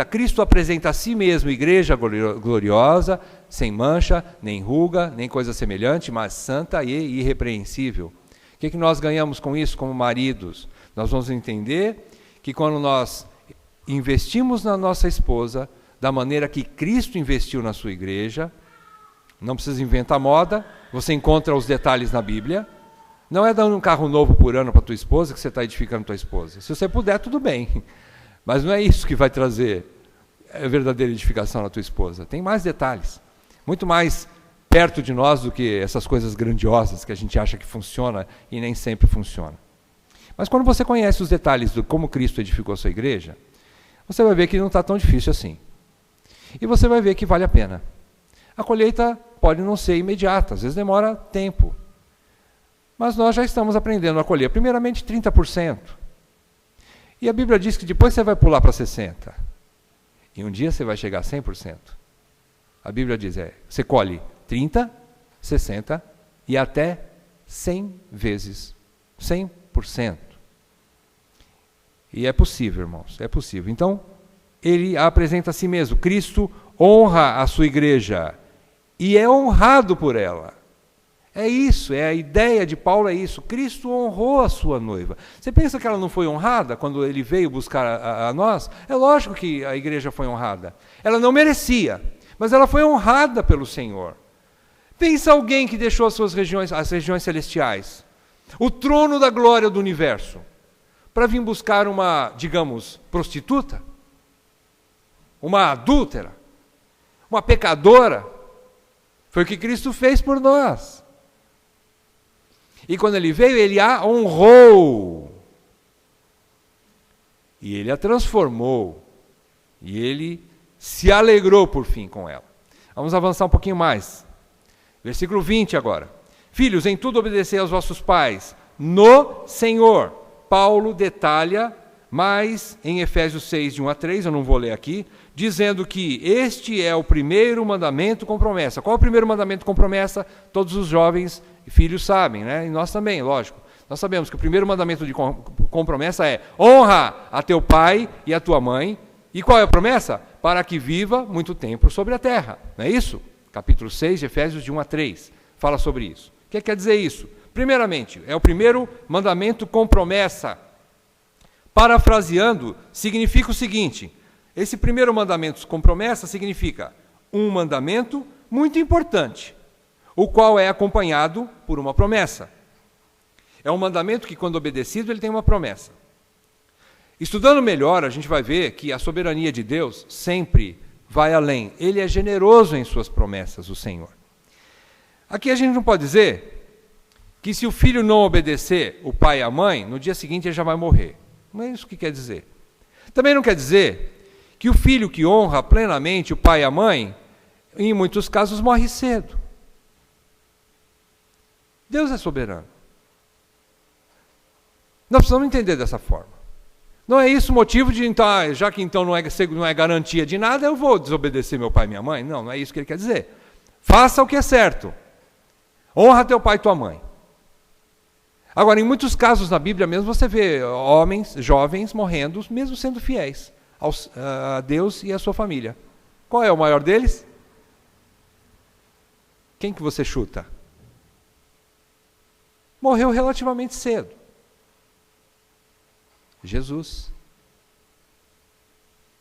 Cristo apresenta a si mesmo igreja gloriosa, sem mancha, nem ruga, nem coisa semelhante, mas santa e irrepreensível. O que nós ganhamos com isso como maridos? Nós vamos entender que quando nós investimos na nossa esposa, da maneira que Cristo investiu na sua igreja, não precisa inventar moda, você encontra os detalhes na Bíblia. Não é dando um carro novo por ano para tua esposa que você está edificando tua esposa. Se você puder, tudo bem. Mas não é isso que vai trazer a verdadeira edificação na tua esposa. Tem mais detalhes. Muito mais perto de nós do que essas coisas grandiosas que a gente acha que funciona e nem sempre funciona. Mas quando você conhece os detalhes de como Cristo edificou a sua igreja, você vai ver que não está tão difícil assim. E você vai ver que vale a pena. A colheita pode não ser imediata, às vezes demora tempo. Mas nós já estamos aprendendo a colher, primeiramente 30%. E a Bíblia diz que depois você vai pular para 60%. E um dia você vai chegar a 100%. A Bíblia diz, você colhe 30%, 60% e até 100 vezes. 100%. E é possível, irmãos, é possível. Então, ele apresenta a si mesmo. Cristo honra a sua igreja e é honrado por ela. É isso, a ideia de Paulo é isso. Cristo honrou a sua noiva. Você pensa que ela não foi honrada quando ele veio buscar a nós? É lógico que a igreja foi honrada. Ela não merecia, mas ela foi honrada pelo Senhor. Pensa alguém que deixou as regiões celestiais, o trono da glória do universo, para vir buscar uma, digamos, prostituta, uma adúltera, uma pecadora. Foi o que Cristo fez por nós. E quando ele veio, ele a honrou. E ele a transformou. E ele se alegrou por fim com ela. Vamos avançar um pouquinho mais. Versículo 20 agora. Filhos, em tudo obedecei aos vossos pais, no Senhor. Paulo detalha mais em Efésios 6, de 1 a 3, eu não vou ler aqui, dizendo que este é o primeiro mandamento com promessa. Qual é o primeiro mandamento com promessa? Todos os jovens e filhos sabem, né? E nós também, lógico. Nós sabemos que o primeiro mandamento com promessa é honra a teu pai e a tua mãe. E qual é a promessa? Para que viva muito tempo sobre a terra. Não é isso? Capítulo 6 de Efésios, de 1 a 3, fala sobre isso. O que quer dizer isso? Primeiramente, é o primeiro mandamento com promessa. Parafraseando, significa o seguinte: esse primeiro mandamento com promessa significa um mandamento muito importante, o qual é acompanhado por uma promessa. É um mandamento que, quando obedecido, ele tem uma promessa. Estudando melhor, a gente vai ver que a soberania de Deus sempre vai além. Ele é generoso em suas promessas, o Senhor. Aqui a gente não pode dizer que se o filho não obedecer o pai e a mãe, no dia seguinte ele já vai morrer. Não é isso que quer dizer. Também não quer dizer que o filho que honra plenamente o pai e a mãe, em muitos casos, morre cedo. Deus é soberano. Nós precisamos entender dessa forma. Não é isso o motivo de, então, já que então não é garantia de nada, eu vou desobedecer meu pai e minha mãe. Não, não é isso que ele quer dizer. Faça o que é certo. Honra teu pai e tua mãe. Agora, em muitos casos na Bíblia mesmo, você vê homens, jovens, morrendo, mesmo sendo fiéis a Deus e à sua família. Qual é o maior deles? Quem que você chuta? Morreu relativamente cedo. Jesus.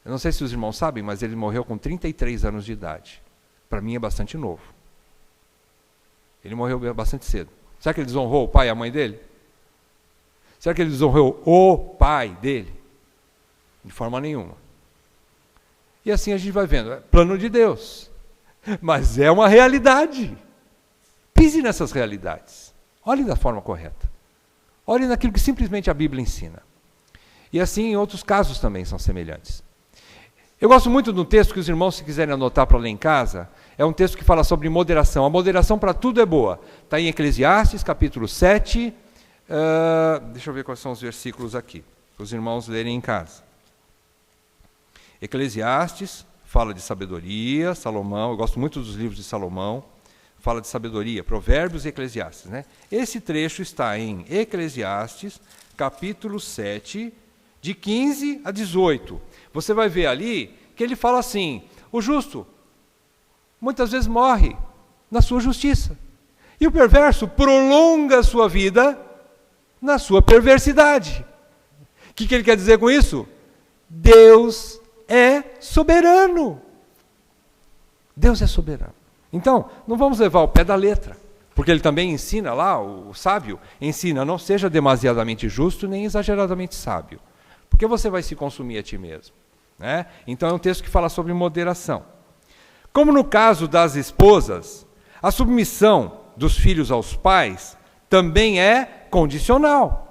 Eu não sei se os irmãos sabem, mas ele morreu com 33 anos de idade. Para mim é bastante novo. Ele morreu bastante cedo. Será que ele desonrou o pai e a mãe dele? Será que ele desonrou o pai dele? De forma nenhuma. E assim a gente vai vendo. É plano de Deus. Mas é uma realidade. Pise nessas realidades. Olhe da forma correta. Olhe naquilo que simplesmente a Bíblia ensina. E assim em outros casos também são semelhantes. Eu gosto muito de um texto que os irmãos, se quiserem anotar para ler em casa, é um texto que fala sobre moderação. A moderação para tudo é boa. Está em Eclesiastes, capítulo 7. Deixa eu ver quais são os versículos aqui, para os irmãos lerem em casa. Eclesiastes fala de sabedoria, Salomão, eu gosto muito dos livros de Salomão, fala de sabedoria, Provérbios e Eclesiastes, né? Esse trecho está em Eclesiastes, capítulo 7, de 15 a 18. Você vai ver ali que ele fala assim: o justo muitas vezes morre na sua justiça, e o perverso prolonga a sua vida na sua perversidade. O que ele quer dizer com isso? Deus é soberano. Deus é soberano. Então, não vamos levar ao pé da letra, porque ele também ensina lá, o sábio ensina: não seja demasiadamente justo nem exageradamente sábio, porque você vai se consumir a ti mesmo. Né? Então é um texto que fala sobre moderação. Como no caso das esposas, a submissão dos filhos aos pais também é condicional.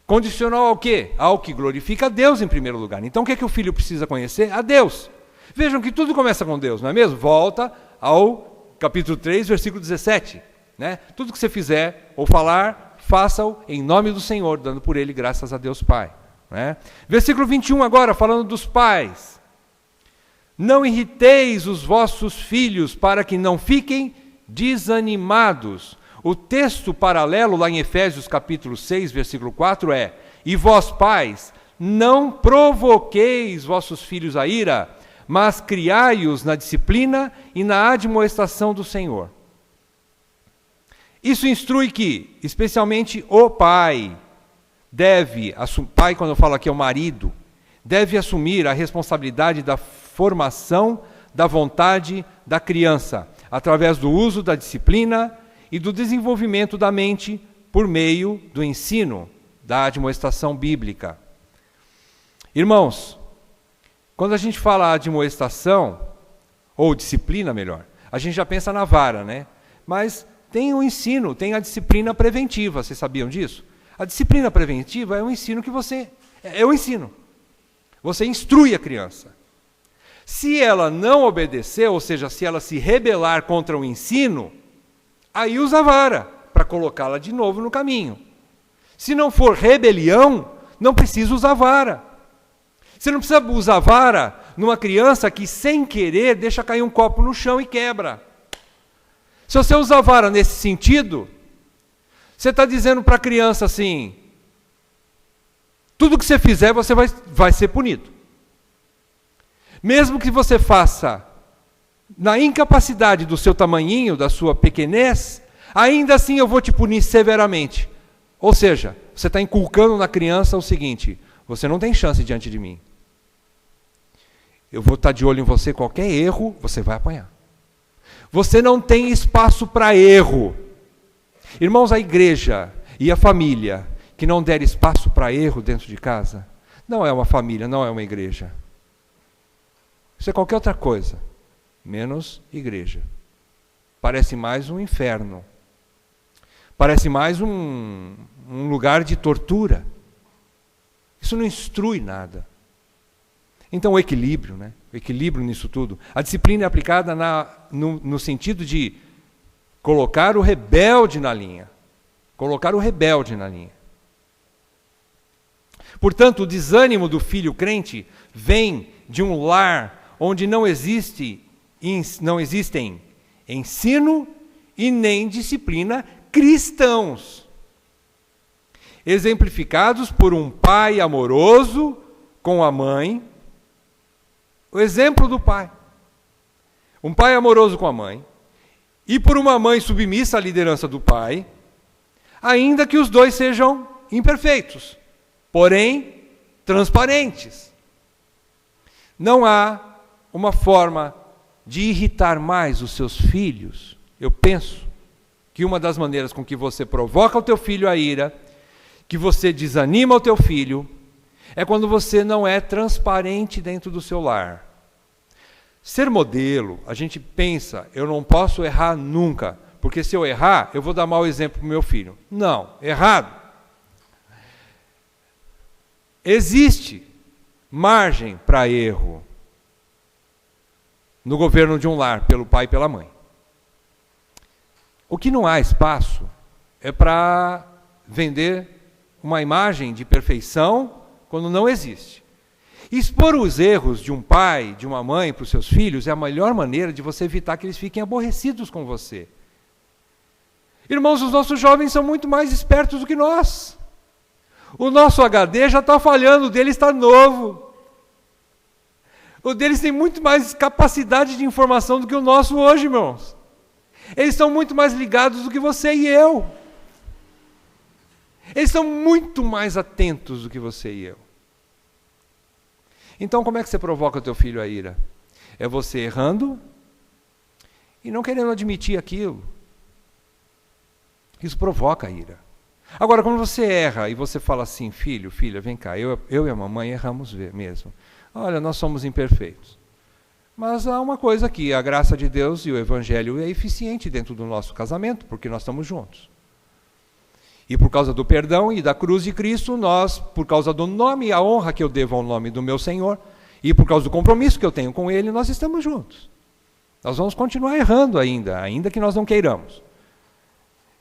Condicional ao quê? Ao que glorifica a Deus em primeiro lugar. Então o que é que o filho precisa conhecer? A Deus. Vejam que tudo começa com Deus, não é mesmo? Volta ao capítulo 3, versículo 17. Né? Tudo que você fizer ou falar, faça-o em nome do Senhor, dando por ele graças a Deus Pai. Né? Versículo 21 agora, falando dos pais. Não irriteis os vossos filhos para que não fiquem desanimados. O texto paralelo lá em Efésios capítulo 6, versículo 4 é: e vós pais, não provoqueis vossos filhos a ira, mas criai-os na disciplina e na admoestação do Senhor. Isso instrui que, especialmente o pai, pai, quando eu falo aqui é o marido, deve assumir a responsabilidade da formação da vontade da criança, através do uso da disciplina e do desenvolvimento da mente por meio do ensino, da admoestação bíblica. Irmãos, quando a gente fala admoestação, ou disciplina melhor, a gente já pensa na vara, né? Mas tem o ensino, tem a disciplina preventiva, vocês sabiam disso? A disciplina preventiva é um ensino que você instrui a criança. Se ela não obedecer, ou seja, se ela se rebelar contra o ensino, aí usa a vara para colocá-la de novo no caminho. Se não for rebelião, não precisa usar vara. Você não precisa usar vara numa criança que, sem querer, deixa cair um copo no chão e quebra. Se você usar vara nesse sentido, você está dizendo para a criança assim: tudo que você fizer, você vai ser punido. Mesmo que você faça na incapacidade do seu tamanhinho, da sua pequenez, ainda assim eu vou te punir severamente. Ou seja, você está inculcando na criança o seguinte: você não tem chance diante de mim. Eu vou estar de olho em você, qualquer erro, você vai apanhar. Você não tem espaço para erro. Irmãos, a igreja e a família que não der espaço para erro dentro de casa, não é uma família, não é uma igreja. Isso é qualquer outra coisa, menos igreja. Parece mais um inferno. Parece mais um lugar de tortura. Isso não instrui nada. Então o equilíbrio, né? O equilíbrio nisso tudo. A disciplina é aplicada no sentido de colocar o rebelde na linha. Colocar o rebelde na linha. Portanto, o desânimo do filho crente vem de um lar onde não existem ensino e nem disciplina cristãos, exemplificados por um pai amoroso com a mãe. O exemplo do pai. Um pai amoroso com a mãe, e por uma mãe submissa à liderança do pai, ainda que os dois sejam imperfeitos, porém transparentes. Não há uma forma de irritar mais os seus filhos. Eu penso que uma das maneiras com que você provoca o teu filho a ira, que você desanima o teu filho, é quando você não é transparente dentro do seu lar. Ser modelo, a gente pensa: eu não posso errar nunca, porque se eu errar, eu vou dar mau exemplo para o meu filho. Não, errado. Existe margem para erro no governo de um lar, pelo pai e pela mãe. O que não há espaço é para vender uma imagem de perfeição quando não existe. Expor os erros de um pai, de uma mãe para os seus filhos é a melhor maneira de você evitar que eles fiquem aborrecidos com você. Irmãos, os nossos jovens são muito mais espertos do que nós. O nosso HD já está falhando, o dele está novo. O deles tem muito mais capacidade de informação do que o nosso hoje, irmãos. Eles estão muito mais ligados do que você e eu. Eles estão muito mais atentos do que você e eu. Então, como é que você provoca o teu filho à ira? É você errando e não querendo admitir aquilo. Isso provoca a ira. Agora, quando você erra e você fala assim, filho, filha, vem cá, eu e a mamãe erramos mesmo. Olha, nós somos imperfeitos. Mas há uma coisa aqui, a graça de Deus e o Evangelho é eficiente dentro do nosso casamento, porque nós estamos juntos. E por causa do perdão e da cruz de Cristo, nós, por causa do nome e a honra que eu devo ao nome do meu Senhor, e por causa do compromisso que eu tenho com Ele, nós estamos juntos. Nós vamos continuar errando ainda que nós não queiramos.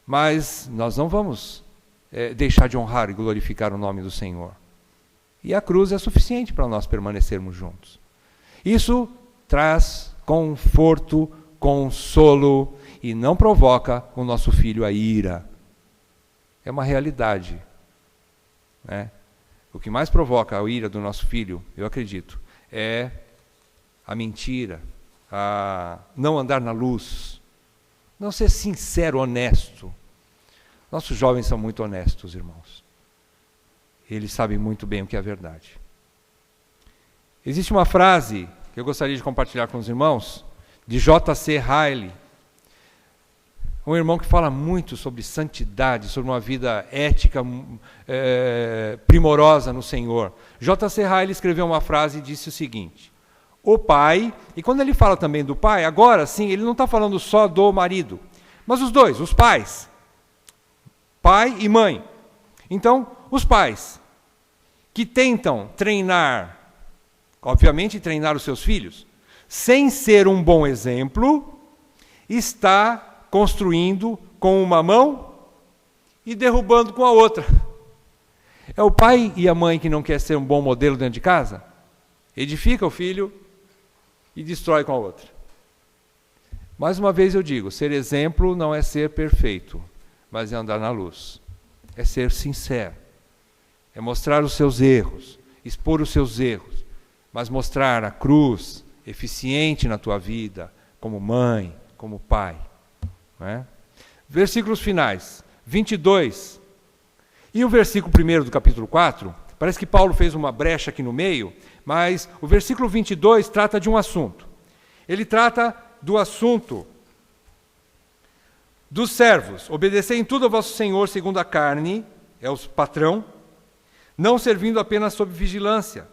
Mas nós não vamos deixar de honrar e glorificar o nome do Senhor. E a cruz é suficiente para nós permanecermos juntos. Isso traz conforto, consolo e não provoca o nosso filho a ira. É uma realidade, né? O que mais provoca a ira do nosso filho, eu acredito, é a mentira, a não andar na luz, não ser sincero, honesto. Nossos jovens são muito honestos, irmãos. Eles sabem muito bem o que é a verdade. Existe uma frase que eu gostaria de compartilhar com os irmãos, de J.C. Ryle, um irmão que fala muito sobre santidade, sobre uma vida ética primorosa no Senhor. J.C. Ryle escreveu uma frase e disse o seguinte: o pai, e quando ele fala também do pai, agora sim, ele não está falando só do marido, mas os dois, os pais, pai e mãe. Então, os pais que tentam treinar, obviamente treinar os seus filhos, sem ser um bom exemplo, está construindo com uma mão e derrubando com a outra. É o pai e a mãe que não quer ser um bom modelo dentro de casa? Edifica o filho e destrói com a outra. Mais uma vez eu digo, ser exemplo não é ser perfeito, mas é andar na luz. É ser sincero. É mostrar os seus erros, expor os seus erros, mas mostrar a cruz eficiente na tua vida, como mãe, como pai. Não é? Versículos finais, 22. E o versículo 1 do capítulo 4, parece que Paulo fez uma brecha aqui no meio, mas o versículo 22 trata de um assunto. Ele trata do assunto dos servos. Obedecei em tudo ao vosso Senhor segundo a carne, é o patrão, não servindo apenas sob vigilância,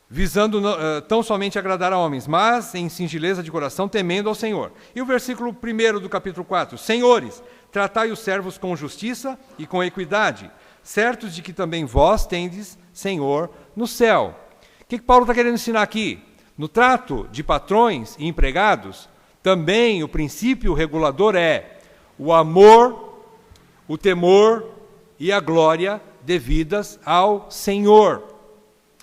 visando tão somente agradar a homens, mas em singeleza de coração, temendo ao Senhor. E o versículo 1 do capítulo 4, Senhores, tratai os servos com justiça e com equidade, certos de que também vós tendes Senhor no céu. O que Paulo está querendo ensinar aqui? No trato de patrões e empregados, também o princípio regulador é o amor, o temor e a glória devidas ao Senhor.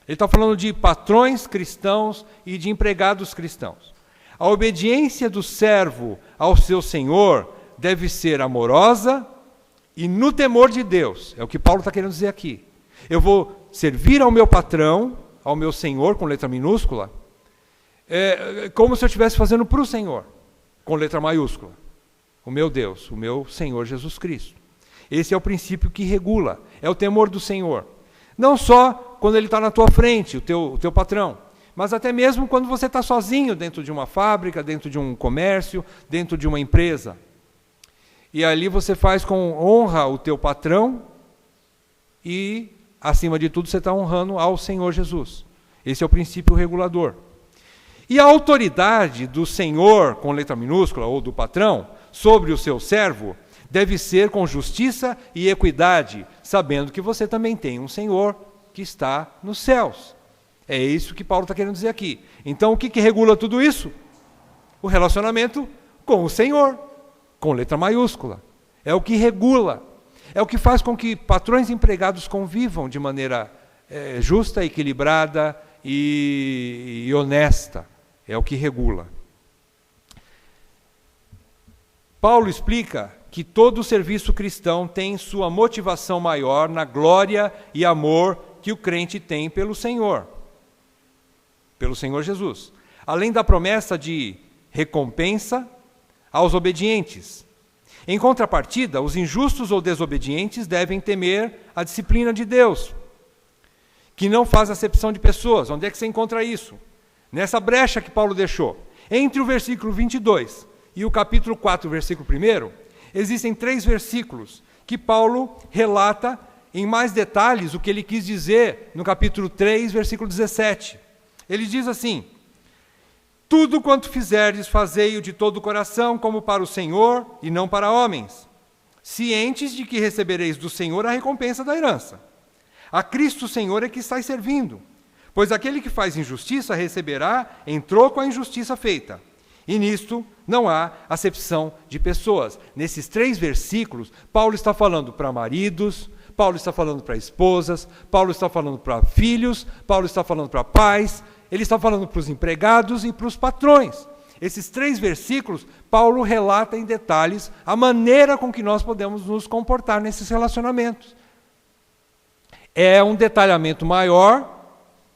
Ele está falando de patrões cristãos e de empregados cristãos. A obediência do servo ao seu senhor deve ser amorosa e no temor de Deus. É o que Paulo está querendo dizer aqui. Eu vou servir ao meu patrão, ao meu senhor, com letra minúscula, como se eu estivesse fazendo para o Senhor, com letra maiúscula. O meu Deus, o meu Senhor Jesus Cristo. Esse é o princípio que regula, é o temor do Senhor. Não só quando ele está na tua frente, o teu patrão, mas até mesmo quando você está sozinho dentro de uma fábrica, dentro de um comércio, dentro de uma empresa. E ali você faz com honra o teu patrão e, acima de tudo, você está honrando ao Senhor Jesus. Esse é o princípio regulador. E a autoridade do Senhor, com letra minúscula, ou do patrão, sobre o seu servo, deve ser com justiça e equidade, sabendo que você também tem um Senhor que está nos céus. É isso que Paulo está querendo dizer aqui. Então, o que regula tudo isso? O relacionamento com o Senhor, com letra maiúscula. É o que regula. É o que faz com que patrões e empregados convivam de maneira justa, equilibrada e honesta. É o que regula. Paulo explica que todo serviço cristão tem sua motivação maior na glória e amor que o crente tem pelo Senhor Jesus. Além da promessa de recompensa aos obedientes. Em contrapartida, os injustos ou desobedientes devem temer a disciplina de Deus, que não faz acepção de pessoas. Onde é que você encontra isso? Nessa brecha que Paulo deixou. Entre o versículo 22 e o capítulo 4, versículo 1, existem 3 versículos que Paulo relata em mais detalhes o que ele quis dizer no capítulo 3, versículo 17. Ele diz assim: tudo quanto fizerdes, fazei-o de todo o coração, como para o Senhor e não para homens, cientes de que recebereis do Senhor a recompensa da herança. A Cristo Senhor é que estáis servindo, pois aquele que faz injustiça receberá em troco a injustiça feita. E nisto não há acepção de pessoas. Nesses 3 versículos, Paulo está falando para maridos, Paulo está falando para esposas, Paulo está falando para filhos, Paulo está falando para pais, ele está falando para os empregados e para os patrões. Esses 3 versículos, Paulo relata em detalhes a maneira com que nós podemos nos comportar nesses relacionamentos. É um detalhamento maior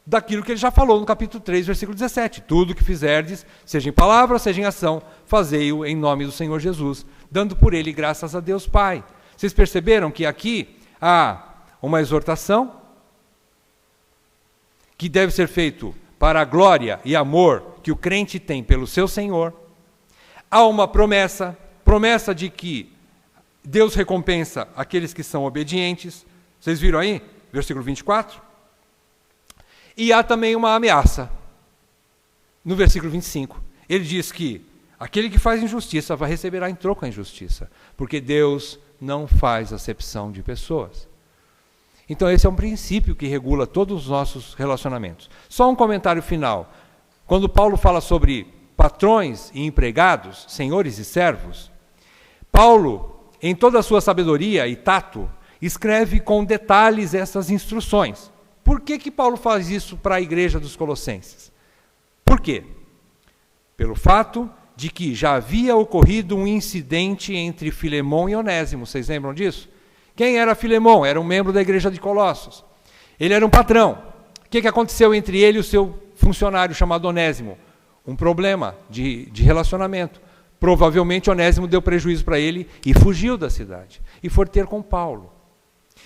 daquilo que ele já falou no capítulo 3, versículo 17. Tudo que fizerdes, seja em palavra, seja em ação, fazei-o em nome do Senhor Jesus, dando por ele graças a Deus Pai. Vocês perceberam que aqui há uma exortação que deve ser feito para a glória e amor que o crente tem pelo seu Senhor. Há uma promessa de que Deus recompensa aqueles que são obedientes. Vocês viram aí? Versículo 24. E há também uma ameaça. No versículo 25. Ele diz que aquele que faz injustiça vai receberá em troco a injustiça, porque Deus não faz acepção de pessoas. Então esse é um princípio que regula todos os nossos relacionamentos. Só um comentário final. Quando Paulo fala sobre patrões e empregados, senhores e servos, Paulo, em toda a sua sabedoria e tato, escreve com detalhes essas instruções. Por que Paulo faz isso para a igreja dos Colossenses? Por quê? Pelo fato de que já havia ocorrido um incidente entre Filemão e Onésimo. Vocês lembram disso? Quem era Filemão? Era um membro da igreja de Colossos. Ele era um patrão. O que aconteceu entre ele e o seu funcionário chamado Onésimo? Um problema de relacionamento. Provavelmente Onésimo deu prejuízo para ele e fugiu da cidade. E foi ter com Paulo.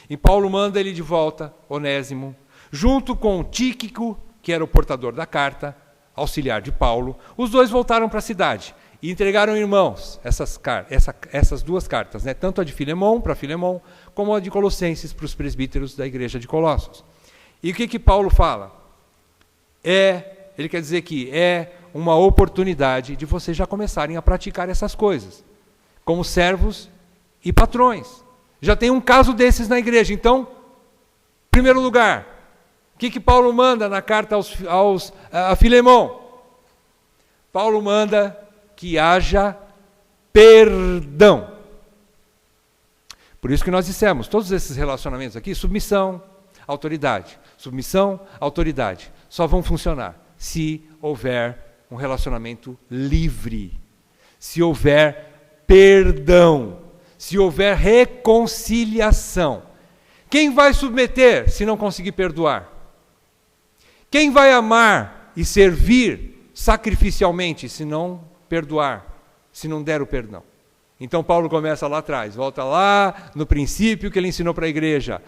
E Paulo manda ele de volta, Onésimo, junto com Tíquico, que era o portador da carta, auxiliar de Paulo. Os dois voltaram para a cidade e entregaram irmãos essas 2 cartas, né? Tanto a de Filemão para Filemão, como a de Colossenses para os presbíteros da igreja de Colossos. E o que Paulo fala? Ele quer dizer que é uma oportunidade de vocês já começarem a praticar essas coisas, como servos e patrões. Já tem um caso desses na igreja. Então, em primeiro lugar, o que Paulo manda na carta a Filemão? Paulo manda que haja perdão. Por isso que nós dissemos, todos esses relacionamentos aqui, submissão, autoridade. Submissão, autoridade. Só vão funcionar se houver um relacionamento livre. Se houver perdão. Se houver reconciliação. Quem vai submeter se não conseguir perdoar? Quem vai amar e servir sacrificialmente se não perdoar, se não der o perdão? Então Paulo começa lá atrás, volta lá no princípio que ele ensinou para a igreja.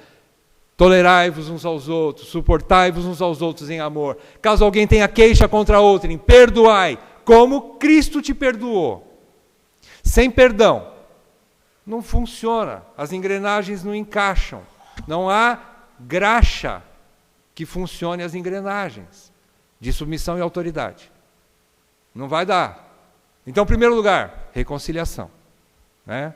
Tolerai-vos uns aos outros, suportai-vos uns aos outros em amor. Caso alguém tenha queixa contra outrem, perdoai, como Cristo te perdoou. Sem perdão, não funciona, as engrenagens não encaixam, não há graxa que funcione as engrenagens de submissão e autoridade. Não vai dar. Então, em primeiro lugar, reconciliação. Né?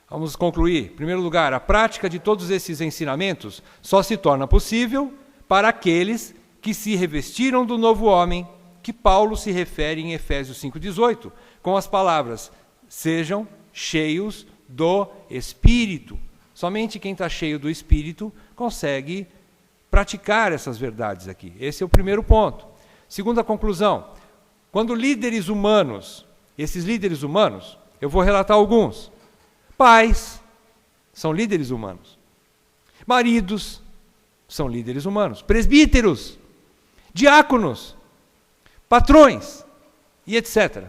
Vamos concluir. Em primeiro lugar, a prática de todos esses ensinamentos só se torna possível para aqueles que se revestiram do novo homem, que Paulo se refere em Efésios 5,18, com as palavras, sejam cheios do Espírito. Somente quem está cheio do Espírito consegue praticar essas verdades aqui. Esse é o primeiro ponto. Segunda conclusão, quando líderes humanos, esses líderes humanos, Eu vou relatar alguns. Pais são líderes humanos. Maridos são líderes humanos. Presbíteros, diáconos, patrões e etc.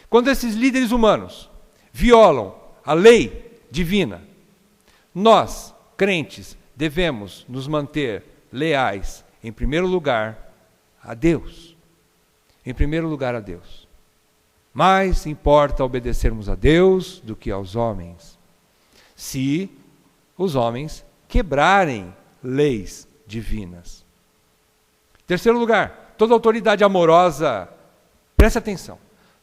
Quando esses líderes humanos violam a lei divina, nós, crentes, devemos nos manter leais, em primeiro lugar, a Deus. Em primeiro lugar, a Deus. Mais importa obedecermos a Deus do que aos homens, se os homens quebrarem leis divinas. Terceiro lugar, toda autoridade amorosa, preste atenção,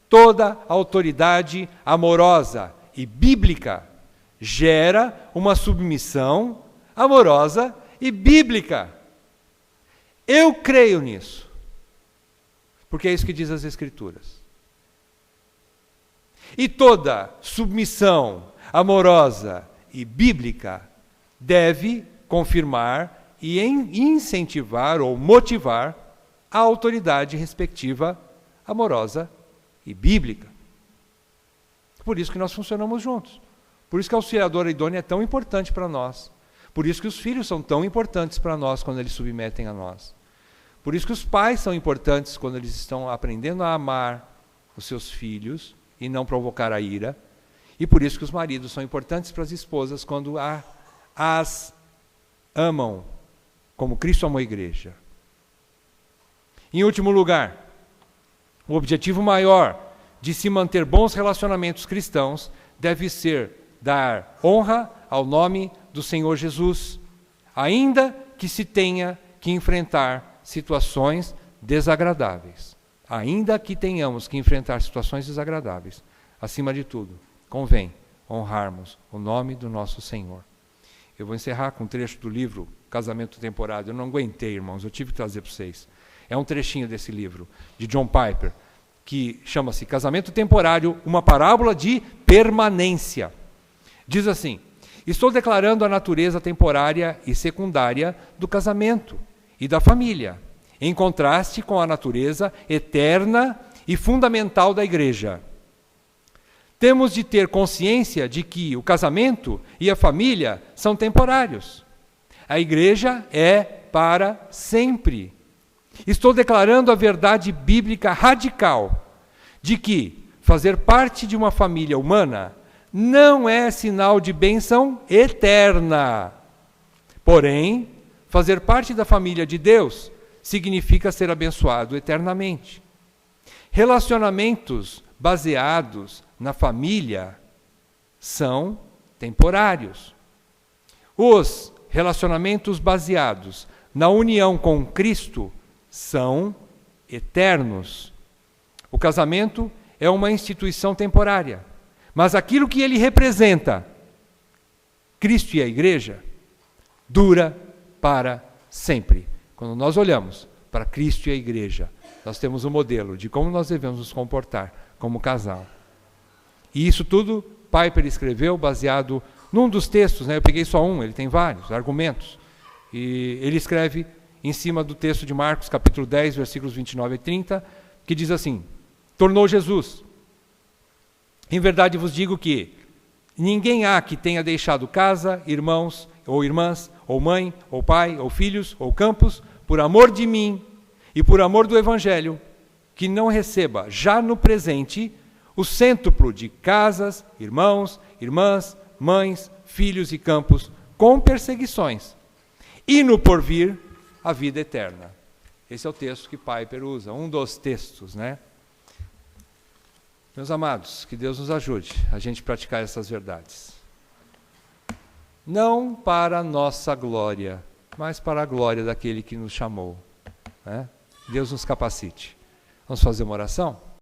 toda autoridade amorosa e bíblica gera uma submissão amorosa e bíblica. Eu creio nisso, porque é isso que diz as Escrituras. E toda submissão amorosa e bíblica deve confirmar e incentivar ou motivar a autoridade respectiva amorosa e bíblica. Por isso que nós funcionamos juntos. Por isso que a auxiliadora idônea é tão importante para nós. Por isso que os filhos são tão importantes para nós quando eles submetem a nós. Por isso que os pais são importantes quando eles estão aprendendo a amar os seus filhos e não provocar a ira. E por isso que os maridos são importantes para as esposas quando as amam como Cristo amou a igreja. Em último lugar, o objetivo maior de se manter bons relacionamentos cristãos deve ser dar honra ao nome do Senhor Jesus, ainda que se tenha que enfrentar situações desagradáveis. Ainda que tenhamos que enfrentar situações desagradáveis, acima de tudo, convém honrarmos o nome do nosso Senhor. Eu vou encerrar com um trecho do livro Casamento Temporário. Eu não aguentei, irmãos, eu tive que trazer para vocês. É um trechinho desse livro, de John Piper, que chama-se Casamento Temporário, uma parábola de permanência. Diz assim: estou declarando a natureza temporária e secundária do casamento e da família, em contraste com a natureza eterna e fundamental da igreja. Temos de ter consciência de que o casamento e a família são temporários. A igreja é para sempre. Estou declarando a verdade bíblica radical de que fazer parte de uma família humana não é sinal de bênção eterna. Porém, fazer parte da família de Deus significa ser abençoado eternamente. Relacionamentos baseados na família são temporários. Os relacionamentos baseados na união com Cristo são eternos. O casamento é uma instituição temporária, mas aquilo que ele representa, Cristo e a igreja, dura para sempre. Quando nós olhamos para Cristo e a igreja, nós temos um modelo de como nós devemos nos comportar como casal. E isso tudo Piper escreveu baseado num dos textos, né? Eu peguei só um, ele tem vários argumentos. E ele escreve em cima do texto de Marcos, capítulo 10, versículos 29 e 30, que diz assim: tornou Jesus. Em verdade vos digo que ninguém há que tenha deixado casa, irmãos ou irmãs, ou mãe, ou pai, ou filhos, ou campos, por amor de mim e por amor do Evangelho, que não receba já no presente o cêntuplo de casas, irmãos, irmãs, mães, filhos e campos, com perseguições, e no porvir a vida eterna. Esse é o texto que Piper usa, um dos textos, né? Meus amados, que Deus nos ajude a gente praticar essas verdades. Não para a nossa glória, mas para a glória daquele que nos chamou, né? Deus nos capacite. Vamos fazer uma oração?